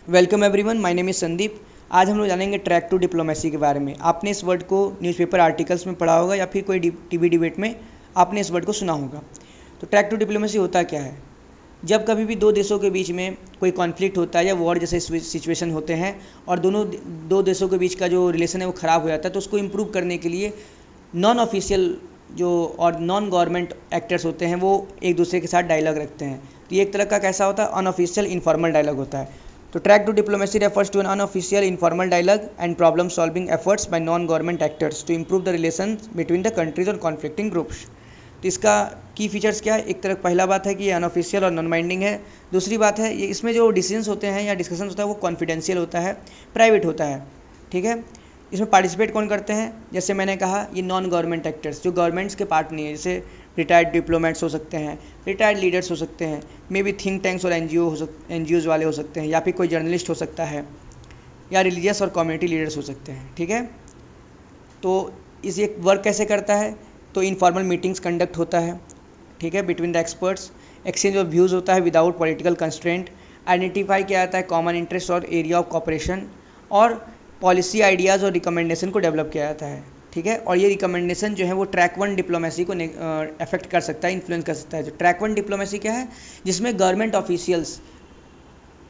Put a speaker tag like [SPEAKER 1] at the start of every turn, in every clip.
[SPEAKER 1] Welcome everyone, my name is Sandeep. आज हम लोग जानेंगे ट्रैक टू डिप्लोमेसी के बारे में। आपने इस वर्ड को न्यूज़पेपर आर्टिकल्स में पढ़ा होगा या फिर कोई टीवी डिबेट में आपने इस वर्ड को सुना होगा। तो ट्रैक टू डिप्लोमेसी होता क्या है? जब कभी भी दो देशों के बीच में कोई कॉन्फ्लिक्ट होता है या वॉर जैसे सिचुएशन होते हैं और दो देशों के बीच का जो रिलेशन है वो ख़राब हो जाता है, तो उसको इम्प्रूव करने के लिए नॉन ऑफिशियल जो और नॉन गवर्नमेंट एक्टर्स होते हैं वो एक दूसरे के साथ डायलॉग रखते हैं। तो ये एक तरह का कैसा होता है? अनऑफिशियल इनफॉर्मल डायलॉग होता है। तो track two diplomacy refers to an unofficial informal dialogue and problem solving efforts by non government actors to improve the relation between the countries और कॉन्फ्लिक्टिंग ग्रुप्स। तो इसका की फीचर्स क्या है? एक तरह पहला बात है कि ये अनऑफिशियल और नॉन बाइंडिंग है। दूसरी बात है ये इसमें जो डिसीजंस होते हैं या डिस्कशन होता है वो कॉन्फिडेंशियल होता है, प्राइवेट होता है। ठीक है, इसमें पार्टिसिपेट कौन करते हैं? जैसे मैंने कहा, ये नॉन गवर्नमेंट एक्टर्स जो गवर्नमेंट्स के पार्ट नहीं है, जैसे रिटायर्ड डिप्लोमेट्स हो सकते हैं, रिटायर्ड लीडर्स हो सकते हैं, मे बी थिंक टैंक्स और एनजीओज वाले हो सकते हैं, या फिर कोई जर्नलिस्ट हो सकता है, या रिलीजियस और कम्युनिटी लीडर्स हो सकते हैं। ठीक है, तो इस ये वर्क कैसे करता है? तो इनफॉर्मल मीटिंग्स कंडक्ट होता है, ठीक है, between the experts, exchange of views होता है विदाउट पॉलिटिकल कंस्ट्रेंट, आइडेंटिफाई किया जाता है कॉमन इंटरेस्ट और एरिया ऑफ कॉपरेशन, और पॉलिसी आइडियाज़ और रिकमेंडेशन को डेवलप किया जाता है। ठीक है, और ये रिकमेंडेशन जो है वो ट्रैक वन डिप्लोमेसी को अफेक्ट कर सकता है, इन्फ्लुएंस कर सकता है। जो ट्रैक वन डिप्लोमेसी क्या है? जिसमें गवर्नमेंट ऑफिशियल्स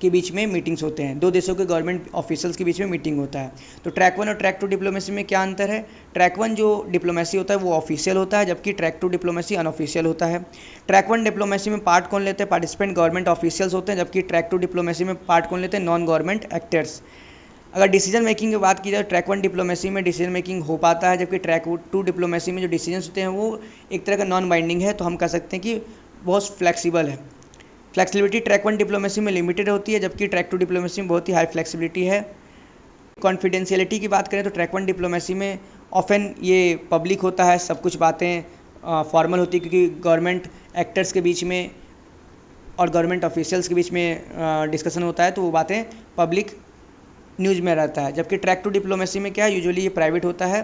[SPEAKER 1] के बीच में मीटिंग्स होते हैं, दो देशों के गवर्नमेंट ऑफिशियल्स के बीच में मीटिंग होता है। तो ट्रैक वन और ट्रैक टू डिप्लोमेसी में क्या अंतर है? ट्रैक वन जो डिप्लोमेसी होता है वो ऑफिशियल होता है, जबकि ट्रैक टू डिप्लोमेसी अनऑफिशियल होता है। ट्रैक वन डिप्लोमेसी में पार्ट कौन लेते हैं? पार्टिसिपेंट गवर्नमेंट ऑफिशियल्स होते हैं, जबकि ट्रैक टू डिप्लोमेसी में पार्ट कौन लेते हैं? Non government actors. अगर डिसीजन मेकिंग की बात की जाए, ट्रैक वन डिप्लोमेसी में डिसीजन मेकिंग हो पाता है, जबकि ट्रैक टू डिप्लोमेसी में जो डिसीजंस होते हैं वो एक तरह का नॉन बाइंडिंग है। तो हम कह सकते हैं कि बहुत फ्लेक्सिबल है। फ्लेक्सिबिलिटी ट्रैक वन डिप्लोमेसी में लिमिटेड होती है, जबकि ट्रैक टू डिप्लोमेसी में बहुत ही हाई फ्लेक्सिबिलिटी है। कॉन्फिडेंशियलिटी की बात करें तो ट्रैक वन डिप्लोमेसी में ऑफन ये पब्लिक होता है, सब कुछ बातें फॉर्मल होती है, क्योंकि गवर्नमेंट एक्टर्स के बीच में और गवर्नमेंट ऑफिशियल्स के बीच में डिस्कशन होता है, तो वो बातें पब्लिक न्यूज़ में रहता है। जबकि ट्रैक टू डिप्लोमेसी में क्या है? यूजुअली ये प्राइवेट होता है,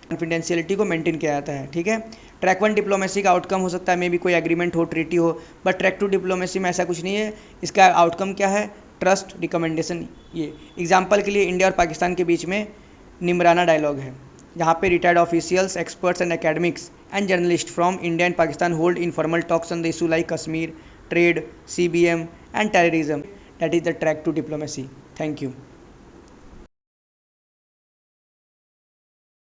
[SPEAKER 1] कॉन्फिडेंशियलिटी को मेंटेन किया जाता है। ठीक है, ट्रैक वन डिप्लोमेसी का आउटकम हो सकता है मे बी कोई एग्रीमेंट हो, ट्रीटी हो, बट ट्रैक टू डिप्लोमेसी में ऐसा कुछ नहीं है। इसका आउटकम क्या है? Trust, recommendation. ये एग्जाम्पल के लिए इंडिया और पाकिस्तान के बीच में निमराना डायलॉग है, जहाँ पे retired officials, experts and academics and journalist from India and Pakistan hold informal talks on the issue like Kashmir, trade, CBM and terrorism. That is the track two diplomacy. Thank you.